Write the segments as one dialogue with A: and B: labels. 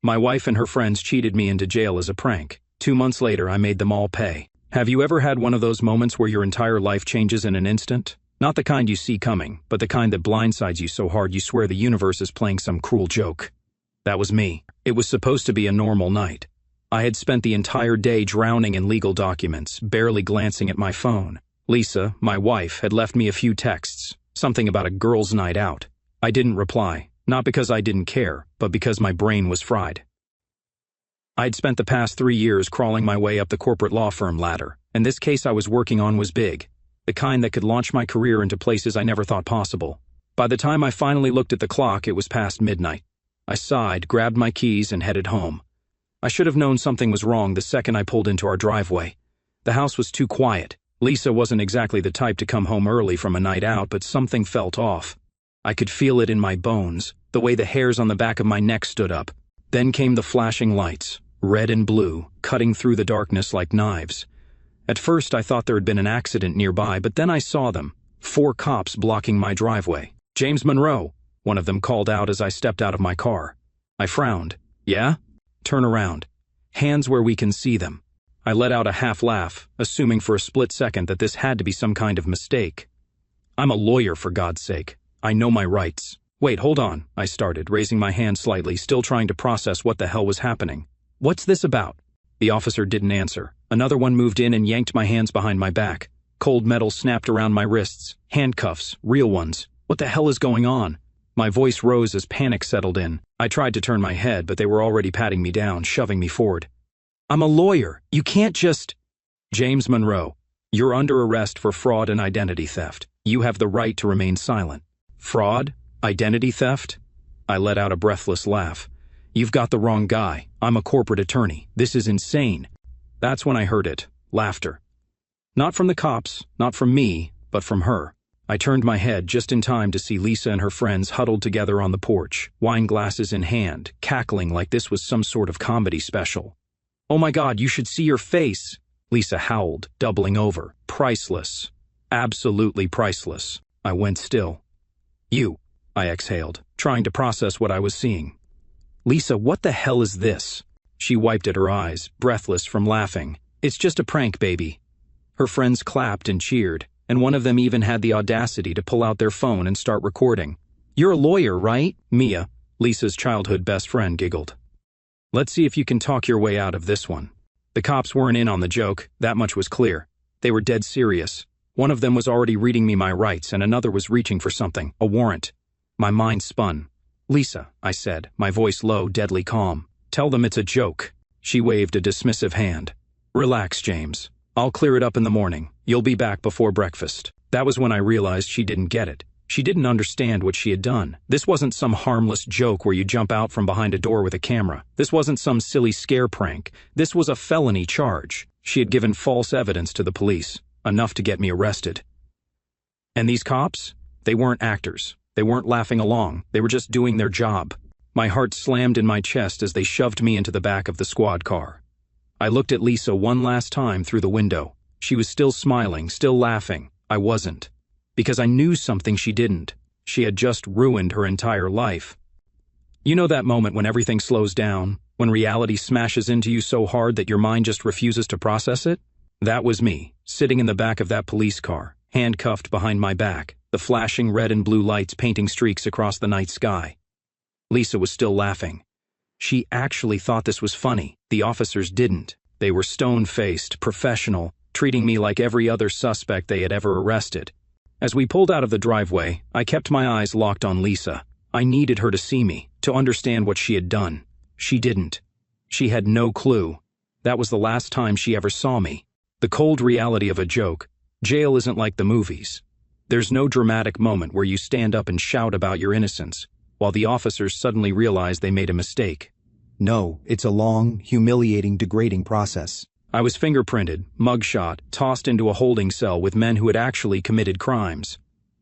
A: My wife and her friends cheated me into jail as a prank. 2 months later, I made them all pay. Have you ever had one of those moments where your entire life changes in an instant? Not the kind you see coming, but the kind that blindsides you so hard you swear the universe is playing some cruel joke. That was me. It was supposed to be a normal night. I had spent the entire day drowning in legal documents, barely glancing at my phone. Lisa, my wife, had left me a few texts, something about a girls' night out. I didn't reply, not because I didn't care, but because my brain was fried. I'd spent the past 3 years crawling my way up the corporate law firm ladder, and this case I was working on was big, the kind that could launch my career into places I never thought possible. By the time I finally looked at the clock, it was past midnight. I sighed, grabbed my keys, and headed home. I should have known something was wrong the second I pulled into our driveway. The house was too quiet. Lisa wasn't exactly the type to come home early from a night out, but something felt off. I could feel it in my bones, the way the hairs on the back of my neck stood up. Then came the flashing lights, red and blue, cutting through the darkness like knives. At first I thought there had been an accident nearby, but then I saw them, 4 cops blocking my driveway. "James Monroe," one of them called out as I stepped out of my car. I frowned. "Yeah?" "Turn around. Hands where we can see them." I let out a half laugh, assuming for a split second that this had to be some kind of mistake. "I'm a lawyer, for God's sake. I know my rights." "Wait, hold on," I started, raising my hand slightly, still trying to process what the hell was happening. "What's this about?" The officer didn't answer. Another one moved in and yanked my hands behind my back. Cold metal snapped around my wrists. Handcuffs, real ones. What the hell is going on? My voice rose as panic settled in. I tried to turn my head, but they were already patting me down, shoving me forward. "I'm a lawyer. You can't just—" "James Monroe, you're under arrest for fraud and identity theft. You have the right to remain silent." "Fraud? Identity theft?" I let out a breathless laugh. "You've got the wrong guy. I'm a corporate attorney. This is insane." That's when I heard it. Laughter. Not from the cops, not from me, but from her. I turned my head just in time to see Lisa and her friends huddled together on the porch, wine glasses in hand, cackling like this was some sort of comedy special. "Oh my God, you should see your face!" Lisa howled, doubling over. "Priceless. Absolutely priceless." I went still. "You," I exhaled, trying to process what I was seeing. "Lisa, what the hell is this?" She wiped at her eyes, breathless from laughing. "It's just a prank, baby." Her friends clapped and cheered, and one of them even had the audacity to pull out their phone and start recording. "You're a lawyer, right?" Mia, Lisa's childhood best friend, giggled. "Let's see if you can talk your way out of this one." The cops weren't in on the joke, that much was clear. They were dead serious. One of them was already reading me my rights, and another was reaching for something, a warrant. My mind spun. "Lisa," I said, my voice low, deadly calm. "Tell them it's a joke." She waved a dismissive hand. "Relax, James. I'll clear it up in the morning. You'll be back before breakfast." That was when I realized she didn't get it. She didn't understand what she had done. This wasn't some harmless joke where you jump out from behind a door with a camera. This wasn't some silly scare prank. This was a felony charge. She had given false evidence to the police, enough to get me arrested. And these cops? They weren't actors. They weren't laughing along. They were just doing their job. My heart slammed in my chest as they shoved me into the back of the squad car. I looked at Lisa one last time through the window. She was still smiling, still laughing. I wasn't. Because I knew something she didn't. She had just ruined her entire life. You know that moment when everything slows down, when reality smashes into you so hard that your mind just refuses to process it? That was me, sitting in the back of that police car, handcuffed behind my back, the flashing red and blue lights painting streaks across the night sky. Lisa was still laughing. She actually thought this was funny. The officers didn't. They were stone-faced, professional, treating me like every other suspect they had ever arrested. As we pulled out of the driveway, I kept my eyes locked on Lisa. I needed her to see me, to understand what she had done. She didn't. She had no clue. That was the last time she ever saw me. The cold reality of a joke. Jail isn't like the movies. There's no dramatic moment where you stand up and shout about your innocence, while the officers suddenly realize they made a mistake.
B: No, it's a long, humiliating, degrading process.
A: I was fingerprinted, mugshot, tossed into a holding cell with men who had actually committed crimes.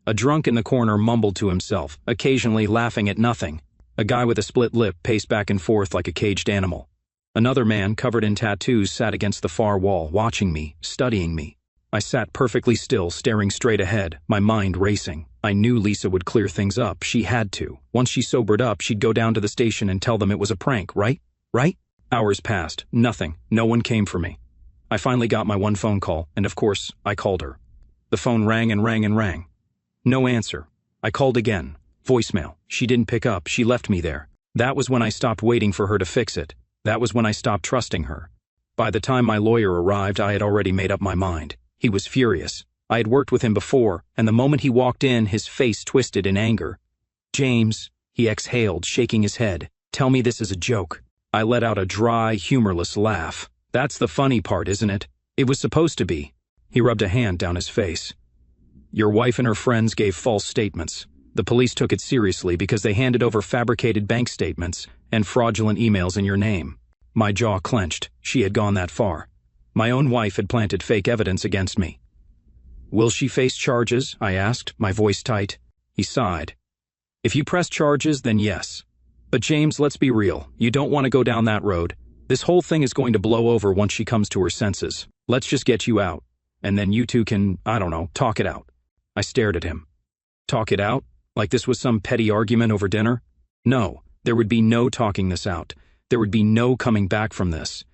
A: A drunk in the corner mumbled to himself, occasionally laughing at nothing. A guy with a split lip paced back and forth like a caged animal. Another man, covered in tattoos, sat against the far wall, watching me, studying me. I sat perfectly still, staring straight ahead, my mind racing. I knew Lisa would clear things up. She had to. Once she sobered up, she'd go down to the station and tell them it was a prank, right?
B: right?
A: Hours passed. Nothing. No one came for me. I finally got my one phone call, and of course, I called her. The phone rang and rang and rang. No answer. I called again. Voicemail. She didn't pick up. She left me there. That was when I stopped waiting for her to fix it. That was when I stopped trusting her. By the time my lawyer arrived, I had already made up my mind. He was furious. I had worked with him before, and the moment he walked in, his face twisted in anger. "James," he exhaled, shaking his head. "Tell me this is a joke." I let out a dry, humorless laugh. "That's the funny part, isn't it? It was supposed to be." He rubbed a hand down his face. "Your wife and her friends gave false statements. The police took it seriously because they handed over fabricated bank statements and fraudulent emails in your name." My jaw clenched. She had gone that far. My own wife had planted fake evidence against me. "Will she face charges?" I asked, my voice tight. He sighed. "If you press charges, then yes. But James, let's be real. You don't want to go down that road. This whole thing is going to blow over once she comes to her senses. Let's just get you out. And then you two can, I don't know, talk it out." I stared at him. Talk it out? Like this was some petty argument over dinner? No, there would be no talking this out. There would be no coming back from this.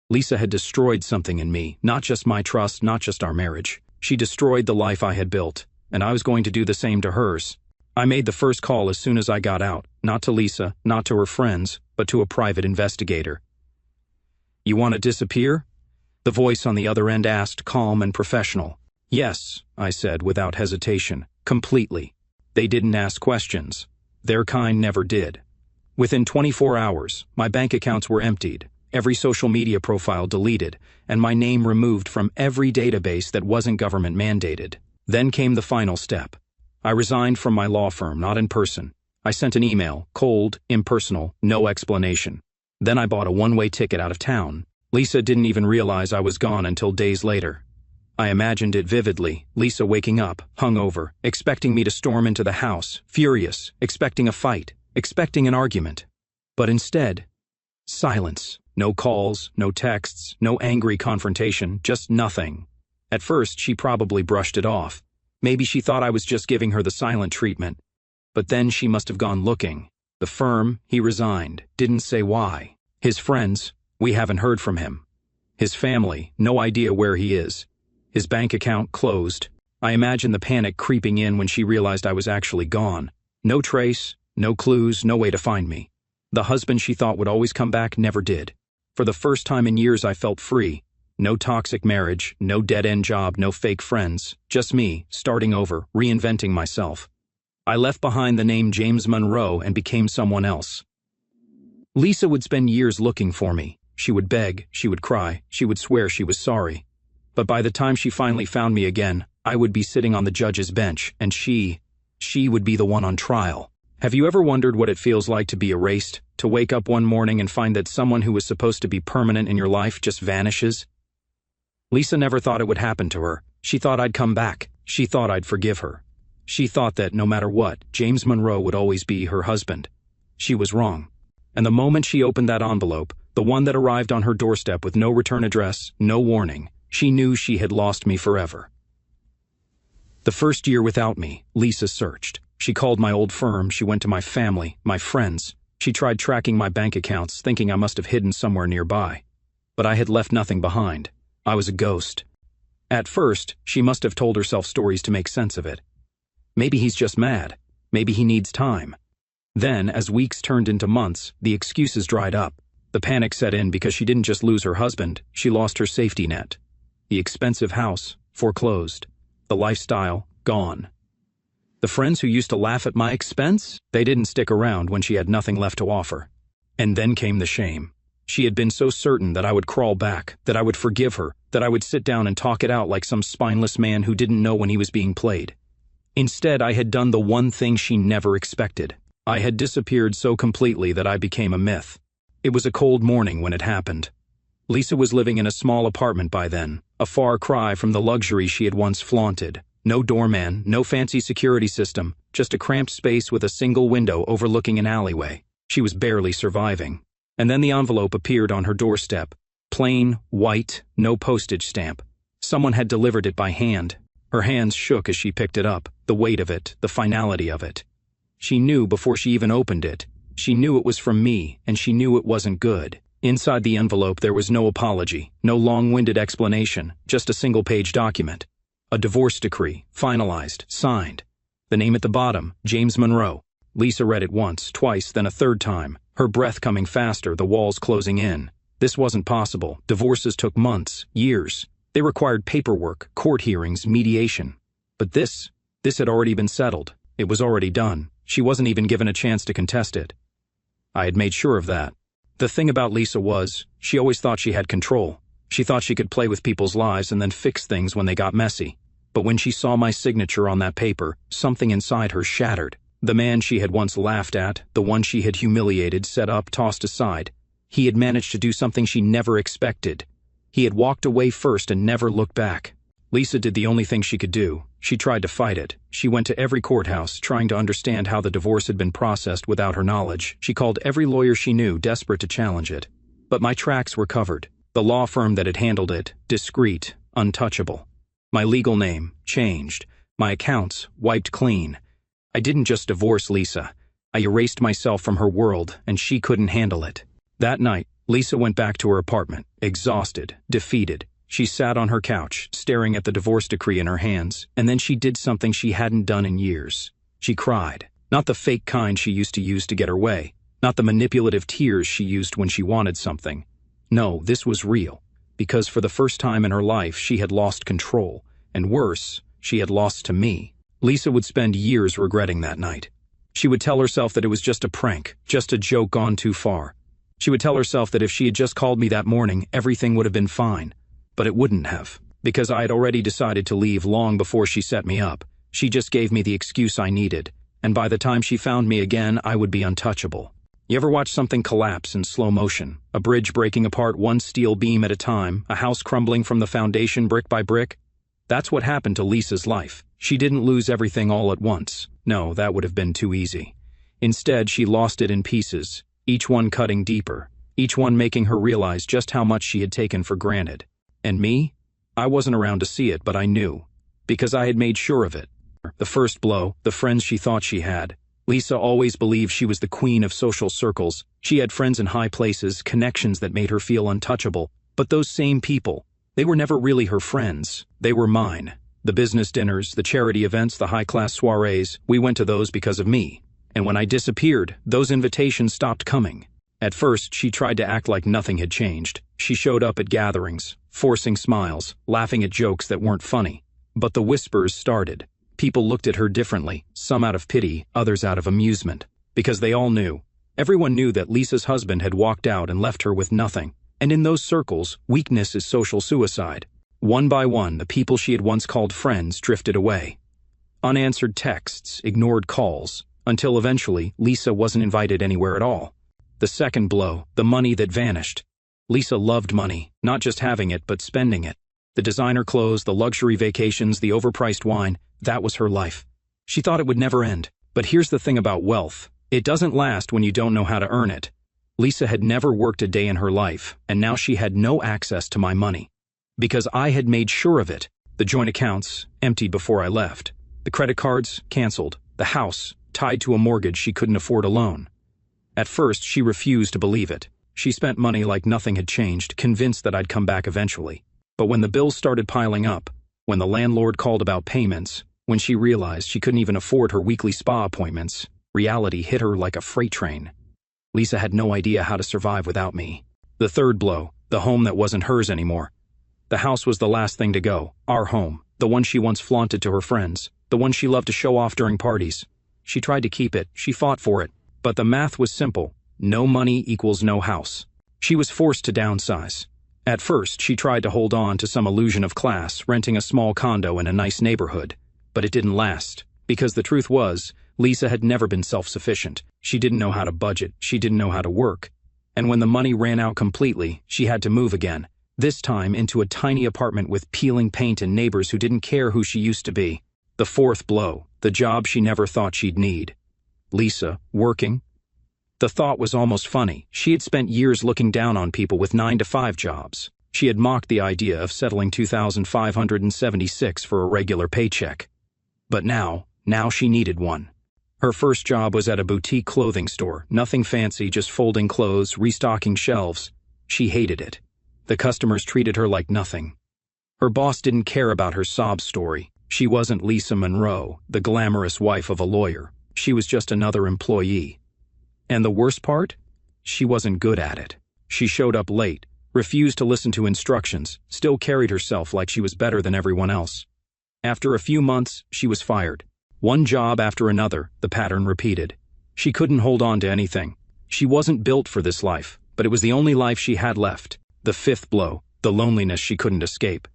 A: Lisa had destroyed something in me, not just my trust, not just our marriage. She destroyed the life I had built, and I was going to do the same to hers. I made the first call as soon as I got out, not to Lisa, not to her friends, but to a private investigator. "You want to disappear?" The voice on the other end asked, calm and professional. "Yes," I said without hesitation, "completely." They didn't ask questions. Their kind never did. Within 24 hours, my bank accounts were emptied, every social media profile deleted, and my name removed from every database that wasn't government mandated. Then came the final step. I resigned from my law firm, not in person. I sent an email, cold, impersonal, no explanation. Then I bought a one-way ticket out of town. Lisa didn't even realize I was gone until days later. I imagined it vividly, Lisa waking up, hungover, expecting me to storm into the house, furious, expecting a fight, expecting an argument. But instead, silence. No calls, no texts, no angry confrontation, just nothing. At first, she probably brushed it off. Maybe she thought I was just giving her the silent treatment. But then she must have gone looking. The firm, he resigned, didn't say why. His friends, we haven't heard from him. His family, no idea where he is. His bank account closed. I imagined the panic creeping in when she realized I was actually gone. No trace, no clues, no way to find me. The husband she thought would always come back never did. For the first time in years I felt free. No toxic marriage, no dead-end job, no fake friends. Just me, starting over, reinventing myself. I left behind the name James Monroe and became someone else. Lisa would spend years looking for me. She would beg, she would cry, she would swear she was sorry. But by the time she finally found me again, I would be sitting on the judge's bench, and she would be the one on trial. Have you ever wondered what it feels like to be erased, to wake up one morning and find that someone who was supposed to be permanent in your life just vanishes? Lisa never thought it would happen to her. She thought I'd come back. She thought I'd forgive her. She thought that no matter what, James Monroe would always be her husband. She was wrong. And the moment she opened that envelope, the one that arrived on her doorstep with no return address, no warning, she knew she had lost me forever. The first year without me, Lisa searched. She called my old firm, she went to my family, my friends. She tried tracking my bank accounts, thinking I must have hidden somewhere nearby. But I had left nothing behind. I was a ghost. At first, she must have told herself stories to make sense of it. Maybe he's just mad. Maybe he needs time. Then, as weeks turned into months, the excuses dried up. The panic set in because she didn't just lose her husband, she lost her safety net. The expensive house, foreclosed. The lifestyle, gone. The friends who used to laugh at my expense, they didn't stick around when she had nothing left to offer. And then came the shame. She had been so certain that I would crawl back, that I would forgive her, that I would sit down and talk it out like some spineless man who didn't know when he was being played. Instead, I had done the one thing she never expected. I had disappeared so completely that I became a myth. It was a cold morning when it happened. Lisa was living in a small apartment by then, a far cry from the luxury she had once flaunted. No doorman, no fancy security system, just a cramped space with a single window overlooking an alleyway. She was barely surviving. And then the envelope appeared on her doorstep. Plain, white, no postage stamp. Someone had delivered it by hand. Her hands shook as she picked it up, the weight of it, the finality of it. She knew before she even opened it. She knew it was from me, and she knew it wasn't good. Inside the envelope there was no apology, no long-winded explanation, just a single-page document. A divorce decree, finalized, signed. The name at the bottom, James Monroe. Lisa read it once, twice, then a third time, her breath coming faster, the walls closing in. This wasn't possible. Divorces took months, years. They required paperwork, court hearings, mediation. But this had already been settled. It was already done. She wasn't even given a chance to contest it. I had made sure of that. The thing about Lisa was, she always thought she had control. She thought she could play with people's lives and then fix things when they got messy. But when she saw my signature on that paper, something inside her shattered. The man she had once laughed at, the one she had humiliated, set up, tossed aside. He had managed to do something she never expected. He had walked away first and never looked back. Lisa did the only thing she could do. She tried to fight it. She went to every courthouse, trying to understand how the divorce had been processed without her knowledge. She called every lawyer she knew, desperate to challenge it. But my tracks were covered. The law firm that had handled it, discreet, untouchable. My legal name, changed. My accounts, wiped clean. I didn't just divorce Lisa. I erased myself from her world, and she couldn't handle it. That night, Lisa went back to her apartment, exhausted, defeated. She sat on her couch, staring at the divorce decree in her hands, and then she did something she hadn't done in years. She cried. Not the fake kind she used to use to get her way. Not the manipulative tears she used when she wanted something. No, this was real. Because for the first time in her life, she had lost control. And worse, she had lost to me. Lisa would spend years regretting that night. She would tell herself that it was just a prank, just a joke gone too far. She would tell herself that if she had just called me that morning, everything would have been fine. But it wouldn't have, because I had already decided to leave long before she set me up. She just gave me the excuse I needed, and by the time she found me again, I would be untouchable. You ever watch something collapse in slow motion? A bridge breaking apart one steel beam at a time, a house crumbling from the foundation brick by brick? That's what happened to Lisa's life. She didn't lose everything all at once. No, that would have been too easy. Instead, she lost it in pieces, each one cutting deeper, each one making her realize just how much she had taken for granted. And me? I wasn't around to see it, but I knew. Because I had made sure of it. The first blow, the friends she thought she had. Lisa always believed she was the queen of social circles. She had friends in high places, connections that made her feel untouchable. But those same people, they were never really her friends. They were mine. The business dinners, the charity events, the high-class soirees, we went to those because of me. And when I disappeared, those invitations stopped coming. At first, she tried to act like nothing had changed. She showed up at gatherings, forcing smiles, laughing at jokes that weren't funny. But the whispers started. People looked at her differently, some out of pity, others out of amusement. Because they all knew. Everyone knew that Lisa's husband had walked out and left her with nothing. And in those circles, weakness is social suicide. One by one, the people she had once called friends drifted away. Unanswered texts, ignored calls, until eventually, Lisa wasn't invited anywhere at all. The second blow, the money that vanished. Lisa loved money, not just having it, but spending it. The designer clothes, the luxury vacations, the overpriced wine, that was her life. She thought it would never end. But here's the thing about wealth. It doesn't last when you don't know how to earn it. Lisa had never worked a day in her life, and now she had no access to my money. Because I had made sure of it. The joint accounts, emptied before I left. The credit cards, canceled. The house, tied to a mortgage she couldn't afford alone. At first, she refused to believe it. She spent money like nothing had changed, convinced that I'd come back eventually. But when the bills started piling up, when the landlord called about payments, when she realized she couldn't even afford her weekly spa appointments, reality hit her like a freight train. Lisa had no idea how to survive without me. The third blow, the home that wasn't hers anymore. The house was the last thing to go, our home, the one she once flaunted to her friends, the one she loved to show off during parties. She tried to keep it, she fought for it, but the math was simple. No money equals no house. She was forced to downsize. At first, she tried to hold on to some illusion of class, renting a small condo in a nice neighborhood. But it didn't last, because the truth was, Lisa had never been self-sufficient. She didn't know how to budget, she didn't know how to work. And when the money ran out completely, she had to move again. This time into a tiny apartment with peeling paint and neighbors who didn't care who she used to be. The fourth blow, the job she never thought she'd need. Lisa, working. The thought was almost funny. She had spent years looking down on people with 9-to-5 jobs. She had mocked the idea of settling $2,576 for a regular paycheck. But now she needed one. Her first job was at a boutique clothing store, nothing fancy, just folding clothes, restocking shelves. She hated it. The customers treated her like nothing. Her boss didn't care about her sob story. She wasn't Lisa Monroe, the glamorous wife of a lawyer. She was just another employee. And the worst part? She wasn't good at it. She showed up late, refused to listen to instructions, still carried herself like she was better than everyone else. After a few months, she was fired. One job after another, the pattern repeated. She couldn't hold on to anything. She wasn't built for this life, but it was the only life she had left. The fifth blow, the loneliness she couldn't escape.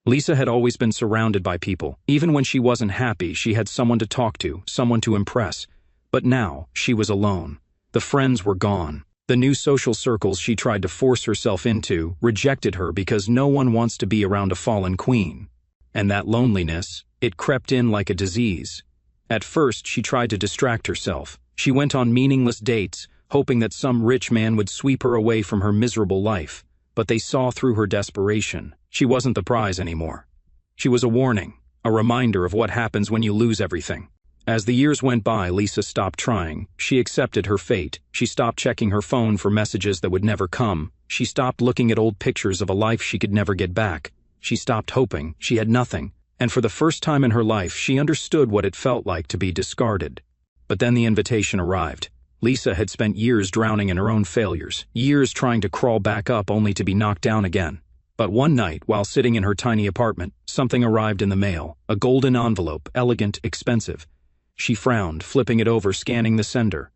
A: Lisa had always been surrounded by people. Even when she wasn't happy, she had someone to talk to, someone to impress. But now, she was alone. The friends were gone. The new social circles she tried to force herself into rejected her because no one wants to be around a fallen queen. And that loneliness, it crept in like a disease. At first, she tried to distract herself. She went on meaningless dates, hoping that some rich man would sweep her away from her miserable life. But they saw through her desperation. She wasn't the prize anymore. She was a warning, a reminder of what happens when you lose everything. As the years went by, Lisa stopped trying. She accepted her fate. She stopped checking her phone for messages that would never come. She stopped looking at old pictures of a life she could never get back. She stopped hoping. She had nothing. And for the first time in her life, she understood what it felt like to be discarded. But then the invitation arrived. Lisa had spent years drowning in her own failures, years trying to crawl back up only to be knocked down again. But one night, while sitting in her tiny apartment, something arrived in the mail, a golden envelope, elegant, expensive. She frowned, flipping it over, scanning the sender.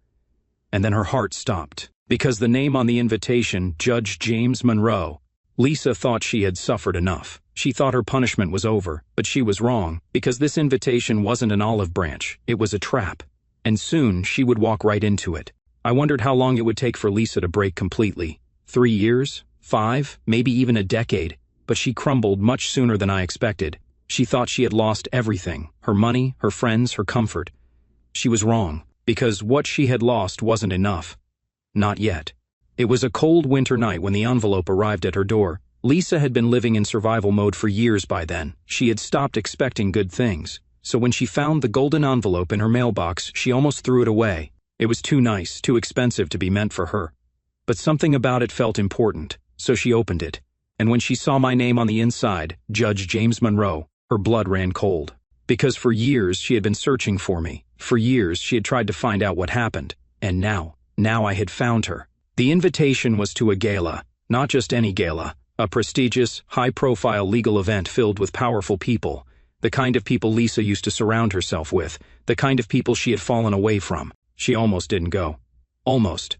A: And then her heart stopped, because the name on the invitation, Judge James Monroe. Lisa thought she had suffered enough. She thought her punishment was over, but she was wrong, because this invitation wasn't an olive branch, it was a trap. And soon, she would walk right into it. I wondered how long it would take for Lisa to break completely. 3 years? 5? Maybe even a decade. But she crumbled much sooner than I expected. She thought she had lost everything, her money, her friends, her comfort. She was wrong, because what she had lost wasn't enough. Not yet. It was a cold winter night when the envelope arrived at her door. Lisa had been living in survival mode for years by then. She had stopped expecting good things. So when she found the golden envelope in her mailbox, she almost threw it away. It was too nice, too expensive to be meant for her. But something about it felt important, so she opened it. And when she saw my name on the inside, Judge James Monroe, her blood ran cold. Because for years she had been searching for me. For years she had tried to find out what happened. And now I had found her. The invitation was to a gala, not just any gala, a prestigious, high-profile legal event filled with powerful people. The kind of people Lisa used to surround herself with, the kind of people she had fallen away from. She almost didn't go. Almost.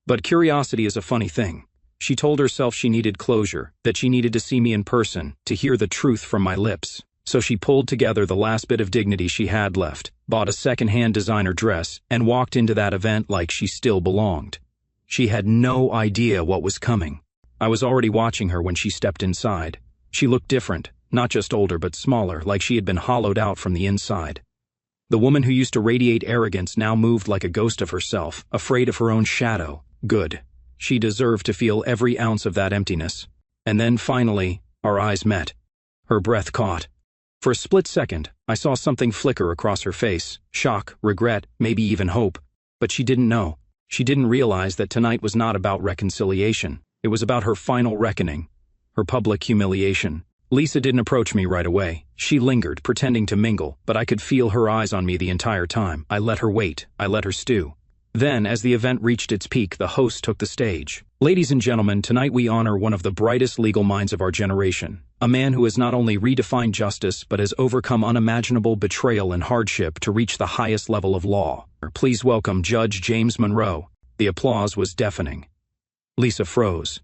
A: But curiosity is a funny thing. She told herself she needed closure, that she needed to see me in person, to hear the truth from my lips. So she pulled together the last bit of dignity she had left, bought a second-hand designer dress, and walked into that event like she still belonged. She had no idea what was coming. I was already watching her when she stepped inside. She looked different. Not just older but smaller, like she had been hollowed out from the inside. The woman who used to radiate arrogance now moved like a ghost of herself, afraid of her own shadow. Good. She deserved to feel every ounce of that emptiness. And then, finally, our eyes met. Her breath caught. For a split second, I saw something flicker across her face. Shock, regret, maybe even hope. But she didn't know. She didn't realize that tonight was not about reconciliation. It was about her final reckoning. Her public humiliation. Lisa didn't approach me right away. She lingered, pretending to mingle, but I could feel her eyes on me the entire time. I let her wait. I let her stew. Then, as the event reached its peak, the host took the stage. Ladies and gentlemen, tonight we honor one of the brightest legal minds of our generation. A man who has not only redefined justice, but has overcome unimaginable betrayal and hardship to reach the highest level of law. Please welcome Judge James Monroe. The applause was deafening. Lisa froze.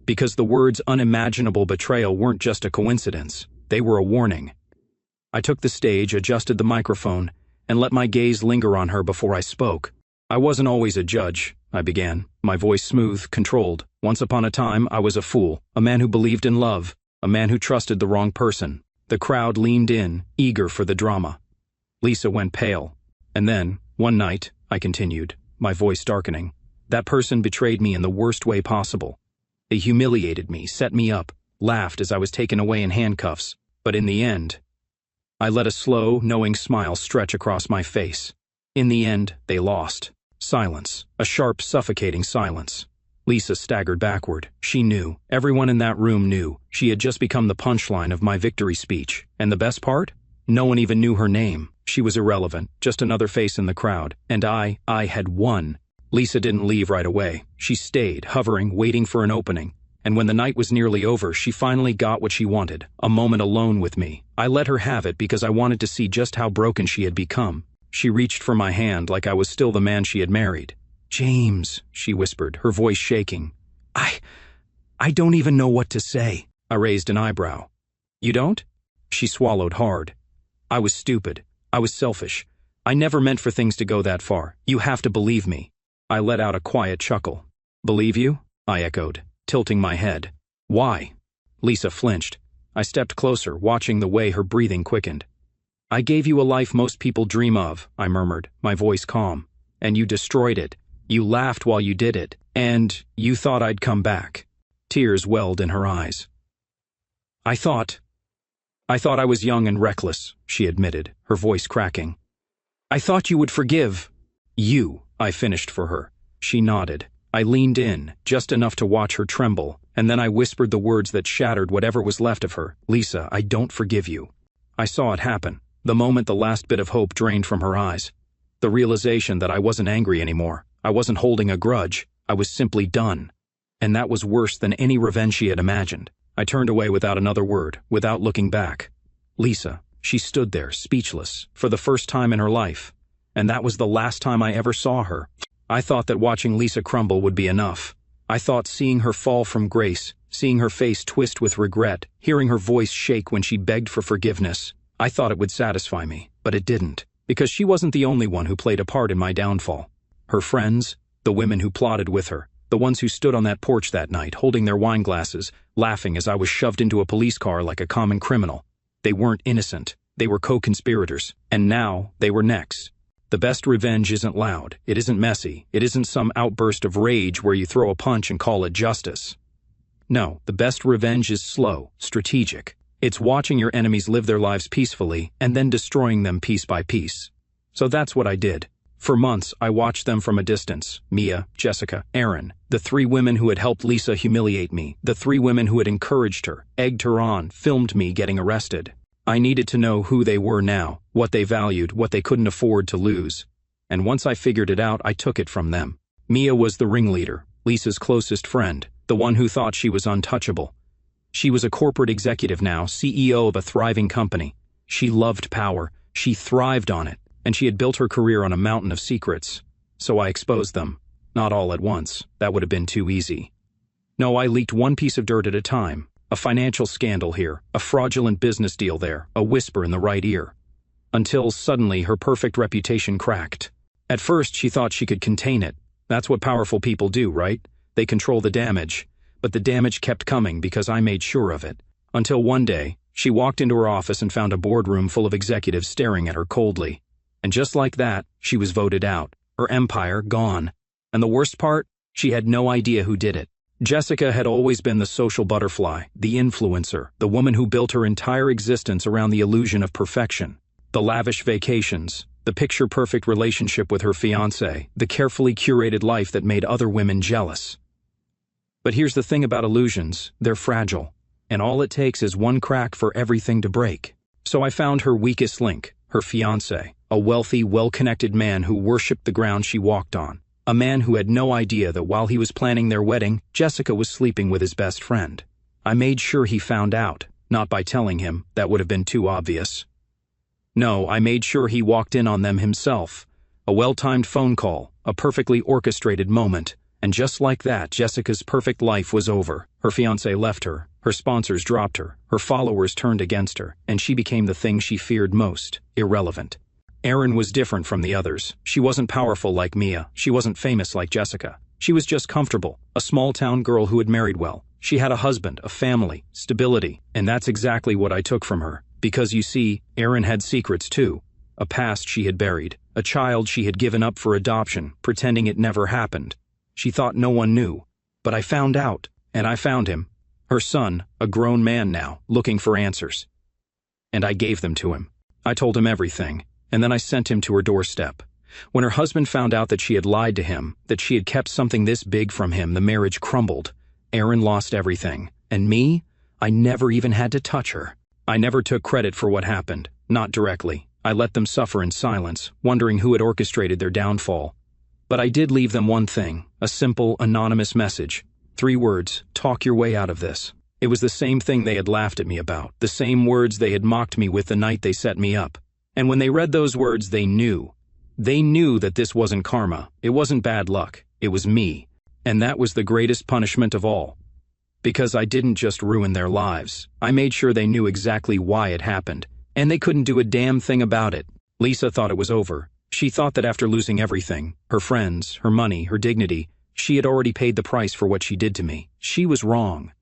A: Because the words unimaginable betrayal weren't just a coincidence, they were a warning. I took the stage, adjusted the microphone, and let my gaze linger on her before I spoke. I wasn't always a judge, I began, my voice smooth, controlled. Once upon a time, I was a fool, a man who believed in love, a man who trusted the wrong person. The crowd leaned in, eager for the drama. Lisa went pale. And then, one night, I continued, my voice darkening, that person betrayed me in the worst way possible. They humiliated me, set me up, laughed as I was taken away in handcuffs. But in the end, I let a slow, knowing smile stretch across my face. In the end, they lost. Silence. A sharp, suffocating silence. Lisa staggered backward. She knew. Everyone in that room knew. She had just become the punchline of my victory speech. And the best part? No one even knew her name. She was irrelevant, just another face in the crowd. And I had won. Lisa didn't leave right away. She stayed, hovering, waiting for an opening. And when the night was nearly over, she finally got what she wanted, a moment alone with me. I let her have it because I wanted to see just how broken she had become. She reached for my hand like I was still the man she had married. "James," she whispered, her voice shaking. I don't even know what to say." I raised an eyebrow. "You don't?" She swallowed hard. "I was stupid. I was selfish. I never meant for things to go that far. You have to believe me." I let out a quiet chuckle. "Believe you?" I echoed, tilting my head. "Why?" Lisa flinched. I stepped closer, watching the way her breathing quickened. "I gave you a life most people dream of," I murmured, my voice calm. "And you destroyed it. You laughed while you did it. And you thought I'd come back." Tears welled in her eyes. I thought I was young and reckless," she admitted, her voice cracking. "I thought you would forgive." "You," I finished for her. She nodded. I leaned in, just enough to watch her tremble, and then I whispered the words that shattered whatever was left of her. "Lisa, I don't forgive you." I saw it happen, the moment the last bit of hope drained from her eyes. The realization that I wasn't angry anymore. I wasn't holding a grudge. I was simply done. And that was worse than any revenge she had imagined. I turned away without another word, without looking back. Lisa, she stood there, speechless, for the first time in her life. And that was the last time I ever saw her. I thought that watching Lisa crumble would be enough. I thought seeing her fall from grace, seeing her face twist with regret, hearing her voice shake when she begged for forgiveness, I thought it would satisfy me, but it didn't, because she wasn't the only one who played a part in my downfall. Her friends, the women who plotted with her, the ones who stood on that porch that night, holding their wine glasses, laughing as I was shoved into a police car like a common criminal. They weren't innocent. They were co-conspirators. And now, they were next. The best revenge isn't loud. It isn't messy. It isn't some outburst of rage where you throw a punch and call it justice. No, the best revenge is slow, strategic. It's watching your enemies live their lives peacefully and then destroying them piece by piece. So that's what I did. For months, I watched them from a distance. Mia, Jessica, Erin, the three women who had helped Lisa humiliate me, the three women who had encouraged her, egged her on, filmed me getting arrested. I needed to know who they were now, what they valued, what they couldn't afford to lose. And once I figured it out, I took it from them. Mia was the ringleader, Lisa's closest friend, the one who thought she was untouchable. She was a corporate executive now, CEO of a thriving company. She loved power. She thrived on it. And she had built her career on a mountain of secrets. So I exposed them. Not all at once. That would have been too easy. No, I leaked one piece of dirt at a time. A financial scandal here, a fraudulent business deal there, a whisper in the right ear. Until suddenly her perfect reputation cracked. At first she thought she could contain it. That's what powerful people do, right? They control the damage. But the damage kept coming because I made sure of it. Until one day, she walked into her office and found a boardroom full of executives staring at her coldly. And just like that, she was voted out, her empire gone. And the worst part? She had no idea who did it. Jessica had always been the social butterfly, the influencer, the woman who built her entire existence around the illusion of perfection. The lavish vacations, the picture-perfect relationship with her fiancé, the carefully curated life that made other women jealous. But here's the thing about illusions, they're fragile. And all it takes is one crack for everything to break. So I found her weakest link, her fiancé. A wealthy, well-connected man who worshipped the ground she walked on. A man who had no idea that while he was planning their wedding, Jessica was sleeping with his best friend. I made sure he found out, not by telling him, that would have been too obvious. No, I made sure he walked in on them himself. A well-timed phone call, a perfectly orchestrated moment. And just like that, Jessica's perfect life was over. Her fiancé left her, her sponsors dropped her, her followers turned against her, and she became the thing she feared most, irrelevant. Erin was different from the others. She wasn't powerful like Mia. She wasn't famous like Jessica. She was just comfortable, a small-town girl who had married well. She had a husband, a family, stability, and that's exactly what I took from her. Because you see, Erin had secrets too. A past she had buried, a child she had given up for adoption, pretending it never happened. She thought no one knew. But I found out, and I found him. Her son, a grown man now, looking for answers. And I gave them to him. I told him everything. And then I sent him to her doorstep. When her husband found out that she had lied to him, that she had kept something this big from him, the marriage crumbled. Aaron lost everything. And me? I never even had to touch her. I never took credit for what happened, not directly. I let them suffer in silence, wondering who had orchestrated their downfall. But I did leave them one thing, a simple, anonymous message. 3 words, talk your way out of this. It was the same thing they had laughed at me about, the same words they had mocked me with the night they set me up. And when they read those words, they knew. They knew that this wasn't karma, it wasn't bad luck, it was me. And that was the greatest punishment of all. Because I didn't just ruin their lives, I made sure they knew exactly why it happened, and they couldn't do a damn thing about it. Lisa thought it was over. She thought that after losing everything, her friends, her money, her dignity, she had already paid the price for what she did to me. She was wrong.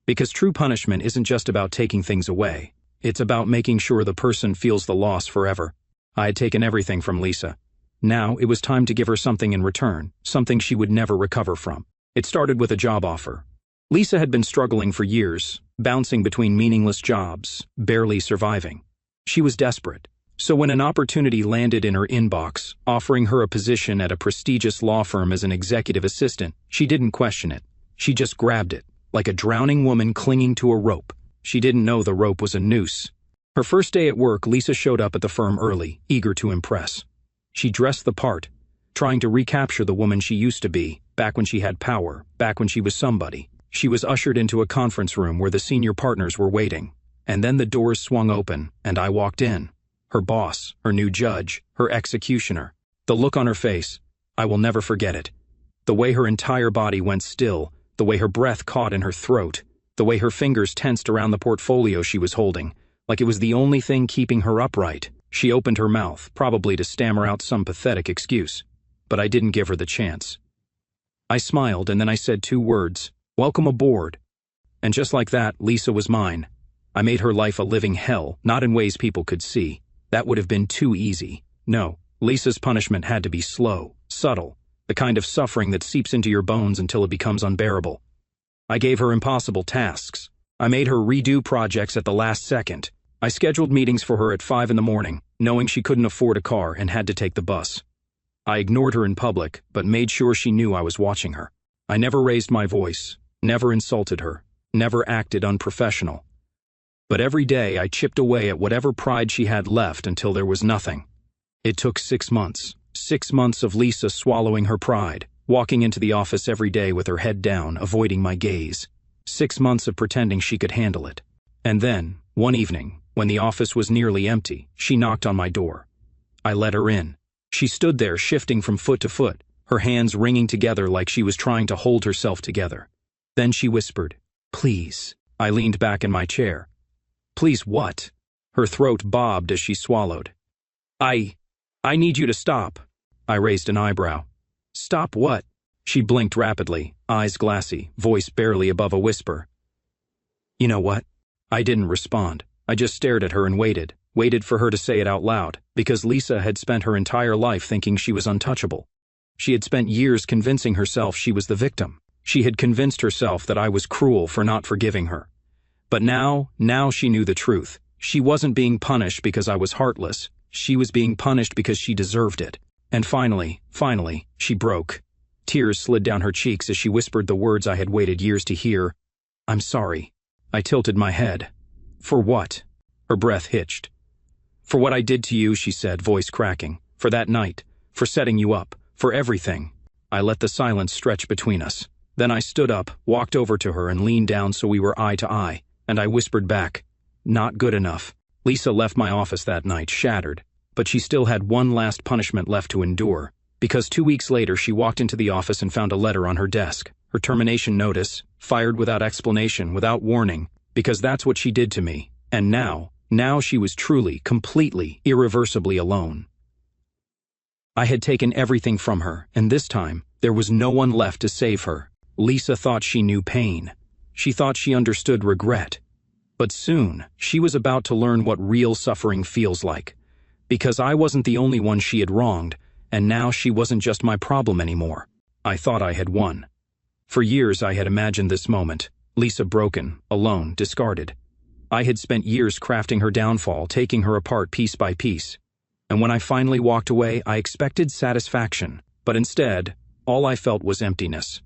A: Because true punishment isn't just about taking things away. It's about making sure the person feels the loss forever. I had taken everything from Lisa. Now it was time to give her something in return, something she would never recover from. It started with a job offer. Lisa had been struggling for years, bouncing between meaningless jobs, barely surviving. She was desperate. So when an opportunity landed in her inbox, offering her a position at a prestigious law firm as an executive assistant, she didn't question it. She just grabbed it, like a drowning woman clinging to a rope. She didn't know the rope was a noose. Her first day at work, Lisa showed up at the firm early, eager to impress. She dressed the part, trying to recapture the woman she used to be, back when she had power, back when she was somebody. She was ushered into a conference room where the senior partners were waiting. And then the doors swung open, and I walked in. Her boss, her new judge, her executioner. The look on her face, I will never forget it. The way her entire body went still, the way her breath caught in her throat, the way her fingers tensed around the portfolio she was holding, like it was the only thing keeping her upright. She opened her mouth, probably to stammer out some pathetic excuse. But I didn't give her the chance. I smiled, and then I said 2 words, "Welcome aboard." And just like that, Lisa was mine. I made her life a living hell, not in ways people could see. That would have been too easy. No, Lisa's punishment had to be slow, subtle, the kind of suffering that seeps into your bones until it becomes unbearable. I gave her impossible tasks. I made her redo projects at the last second. I scheduled meetings for her at 5 in the morning, knowing she couldn't afford a car and had to take the bus. I ignored her in public, but made sure she knew I was watching her. I never raised my voice, never insulted her, never acted unprofessional. But every day I chipped away at whatever pride she had left until there was nothing. It took 6 months. 6 months of Lisa swallowing her pride, walking into the office every day with her head down, avoiding my gaze. 6 months of pretending she could handle it. And then, one evening, when the office was nearly empty, she knocked on my door. I let her in. She stood there shifting from foot to foot, her hands wringing together like she was trying to hold herself together. Then she whispered, "Please." I leaned back in my chair. "Please what?" Her throat bobbed as she swallowed. I need you to stop." I raised an eyebrow. "Stop what?" She blinked rapidly, eyes glassy, voice barely above a whisper. "You know what?" I didn't respond. I just stared at her and waited for her to say it out loud, because Lisa had spent her entire life thinking she was untouchable. She had spent years convincing herself she was the victim. She had convinced herself that I was cruel for not forgiving her. But now she knew the truth. She wasn't being punished because I was heartless. She was being punished because she deserved it. And finally, she broke. Tears slid down her cheeks as she whispered the words I had waited years to hear. "I'm sorry." I tilted my head. "For what?" Her breath hitched. "For what I did to you," she said, voice cracking. "For that night. For setting you up. For everything." I let the silence stretch between us. Then I stood up, walked over to her, and leaned down so we were eye to eye. And I whispered back, "Not good enough." Lisa left my office that night, shattered. But she still had one last punishment left to endure. Because 2 weeks later she walked into the office and found a letter on her desk. Her termination notice, fired without explanation, without warning. Because that's what she did to me. And now she was truly, completely, irreversibly alone. I had taken everything from her, and this time, there was no one left to save her. Lisa thought she knew pain. She thought she understood regret. But soon, she was about to learn what real suffering feels like. Because I wasn't the only one she had wronged, and now she wasn't just my problem anymore. I thought I had won. For years I had imagined this moment, Lisa broken, alone, discarded. I had spent years crafting her downfall, taking her apart piece by piece. And when I finally walked away, I expected satisfaction, but instead, all I felt was emptiness.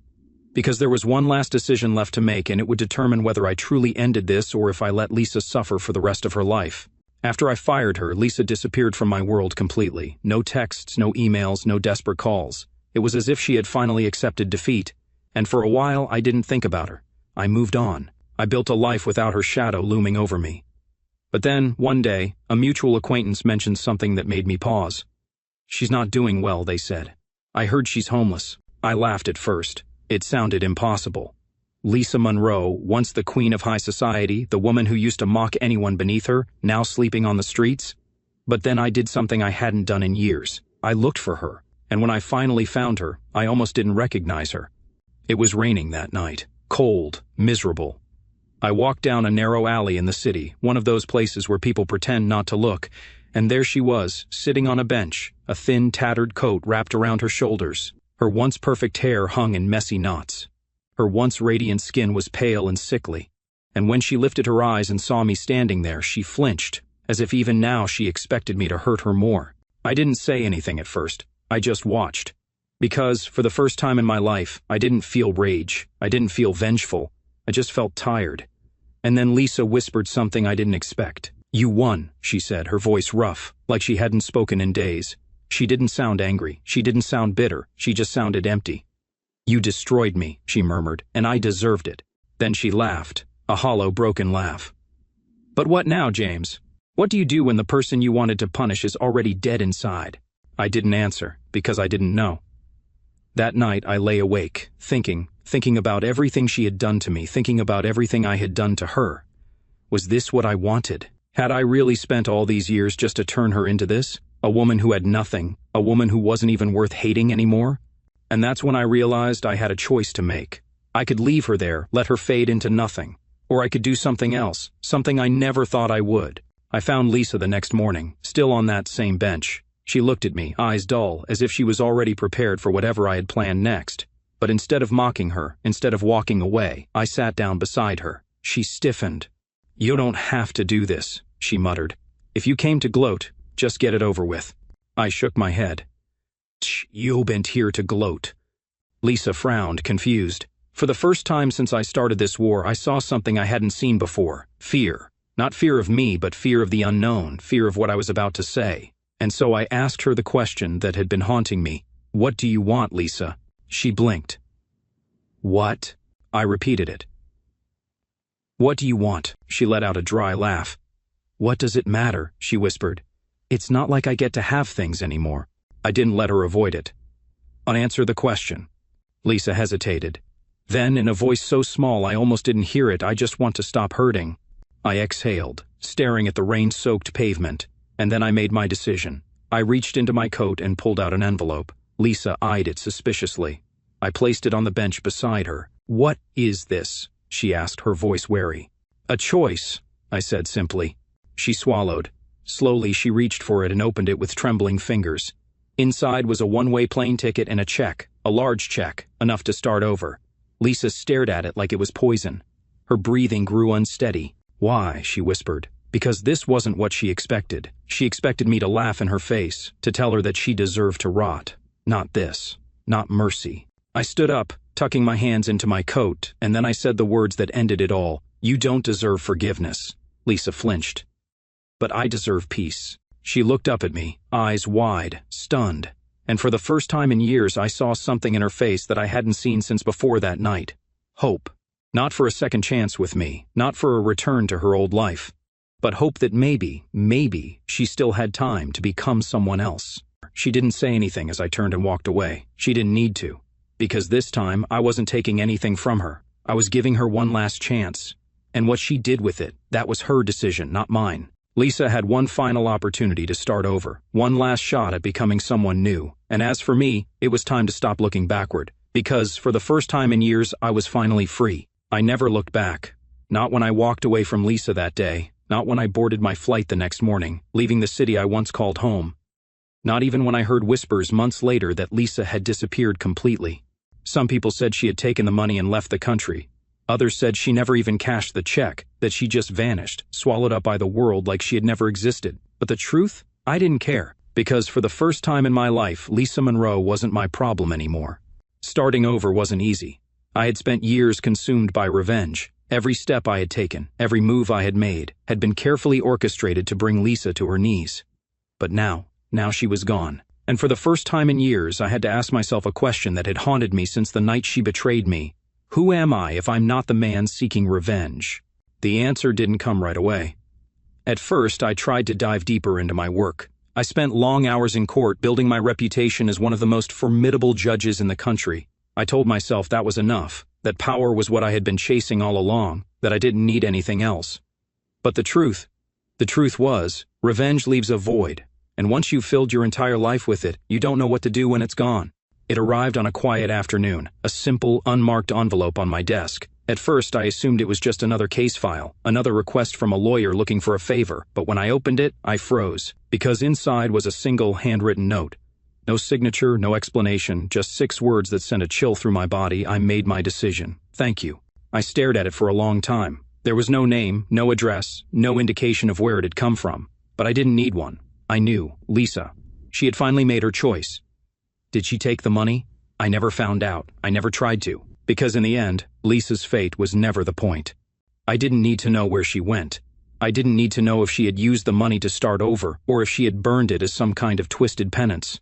A: Because there was one last decision left to make, and it would determine whether I truly ended this or if I let Lisa suffer for the rest of her life. After I fired her, Lisa disappeared from my world completely. No texts, no emails, no desperate calls. It was as if she had finally accepted defeat, and for a while I didn't think about her. I moved on. I built a life without her shadow looming over me. But then, one day, a mutual acquaintance mentioned something that made me pause. "She's not doing well," they said. "I heard she's homeless." I laughed at first. It sounded impossible. Lisa Monroe, once the queen of high society, the woman who used to mock anyone beneath her, now sleeping on the streets? But then I did something I hadn't done in years. I looked for her, and when I finally found her, I almost didn't recognize her. It was raining that night. Cold, miserable. I walked down a narrow alley in the city, one of those places where people pretend not to look, and there she was, sitting on a bench, a thin, tattered coat wrapped around her shoulders. Her once perfect hair hung in messy knots. Her once radiant skin was pale and sickly, and when she lifted her eyes and saw me standing there, she flinched, as if even now she expected me to hurt her more. I didn't say anything at first. I just watched. Because, for the first time in my life, I didn't feel rage. I didn't feel vengeful. I just felt tired. And then Lisa whispered something I didn't expect. "You won," she said, her voice rough, like she hadn't spoken in days. She didn't sound angry. She didn't sound bitter. She just sounded empty. "You destroyed me," she murmured, "and I deserved it." Then she laughed, a hollow, broken laugh. "But what now, James? What do you do when the person you wanted to punish is already dead inside?" I didn't answer, because I didn't know. That night I lay awake, thinking about everything she had done to me, thinking about everything I had done to her. Was this what I wanted? Had I really spent all these years just to turn her into this? A woman who had nothing, a woman who wasn't even worth hating anymore? And that's when I realized I had a choice to make. I could leave her there, let her fade into nothing. Or I could do something else, something I never thought I would. I found Lisa the next morning, still on that same bench. She looked at me, eyes dull, as if she was already prepared for whatever I had planned next. But instead of mocking her, instead of walking away, I sat down beside her. She stiffened. "You don't have to do this," she muttered. "If you came to gloat, just get it over with." I shook my head. "You bent here to gloat." Lisa frowned, confused. For the first time since I started this war, I saw something I hadn't seen before. Fear. Not fear of me, but fear of the unknown, fear of what I was about to say. And so I asked her the question that had been haunting me. "What do you want, Lisa?" She blinked. "What?" I repeated it. "What do you want?" She let out a dry laugh. "What does it matter?" she whispered. "It's not like I get to have things anymore." I didn't let her avoid it. "Answer the question." Lisa hesitated. Then, in a voice so small I almost didn't hear it, "I just want to stop hurting." I exhaled, staring at the rain-soaked pavement, and then I made my decision. I reached into my coat and pulled out an envelope. Lisa eyed it suspiciously. I placed it on the bench beside her. "What is this?" she asked, her voice wary. "A choice," I said simply. She swallowed. Slowly she reached for it and opened it with trembling fingers. Inside was a one-way plane ticket and a check, a large check, enough to start over. Lisa stared at it like it was poison. Her breathing grew unsteady. "Why?" she whispered. Because this wasn't what she expected. She expected me to laugh in her face, to tell her that she deserved to rot. Not this. Not mercy. I stood up, tucking my hands into my coat, and then I said the words that ended it all. "You don't deserve forgiveness." Lisa flinched. "But I deserve peace." She looked up at me, eyes wide, stunned. And for the first time in years I saw something in her face that I hadn't seen since before that night. Hope. Not for a second chance with me, not for a return to her old life. But hope that maybe, she still had time to become someone else. She didn't say anything as I turned and walked away. She didn't need to. Because this time, I wasn't taking anything from her. I was giving her one last chance. And what she did with it, that was her decision, not mine. Lisa had one final opportunity to start over, one last shot at becoming someone new. And as for me, it was time to stop looking backward. Because, for the first time in years, I was finally free. I never looked back. Not when I walked away from Lisa that day. Not when I boarded my flight the next morning, leaving the city I once called home. Not even when I heard whispers months later that Lisa had disappeared completely. Some people said she had taken the money and left the country. Others said she never even cashed the check, that she just vanished, swallowed up by the world like she had never existed. But the truth? I didn't care. Because for the first time in my life, Lisa Monroe wasn't my problem anymore. Starting over wasn't easy. I had spent years consumed by revenge. Every step I had taken, every move I had made, had been carefully orchestrated to bring Lisa to her knees. But now she was gone. And for the first time in years, I had to ask myself a question that had haunted me since the night she betrayed me. Who am I if I'm not the man seeking revenge? The answer didn't come right away. At first, I tried to dive deeper into my work. I spent long hours in court building my reputation as one of the most formidable judges in the country. I told myself that was enough, that power was what I had been chasing all along, that I didn't need anything else. But the truth was, revenge leaves a void, and once you've filled your entire life with it, you don't know what to do when it's gone. It arrived on a quiet afternoon, a simple, unmarked envelope on my desk. At first, I assumed it was just another case file, another request from a lawyer looking for a favor, but when I opened it, I froze, because inside was a single handwritten note. No signature, no explanation, just 6 words that sent a chill through my body. I made my decision. Thank you. I stared at it for a long time. There was no name, no address, no indication of where it had come from. But I didn't need one. I knew, Lisa. She had finally made her choice. Did she take the money? I never found out. I never tried to. Because in the end, Lisa's fate was never the point. I didn't need to know where she went. I didn't need to know if she had used the money to start over, or if she had burned it as some kind of twisted penance.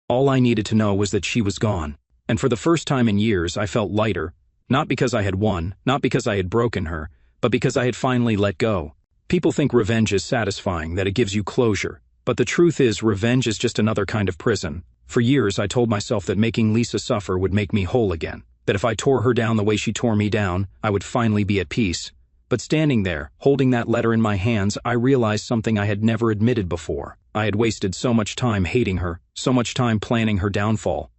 A: All I needed to know was that she was gone. And for the first time in years, I felt lighter. Not because I had won, not because I had broken her, but because I had finally let go. People think revenge is satisfying, that it gives you closure. But the truth is, revenge is just another kind of prison. For years, I told myself that making Lisa suffer would make me whole again. That if I tore her down the way she tore me down, I would finally be at peace. But standing there, holding that letter in my hands, I realized something I had never admitted before. I had wasted so much time hating her, so much time planning her downfall.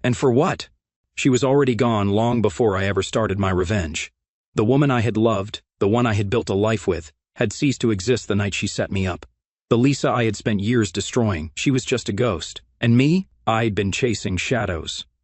A: And for what? She was already gone long before I ever started my revenge. The woman I had loved, the one I had built a life with, had ceased to exist the night she set me up. The Lisa I had spent years destroying, she was just a ghost. And me? I'd been chasing shadows.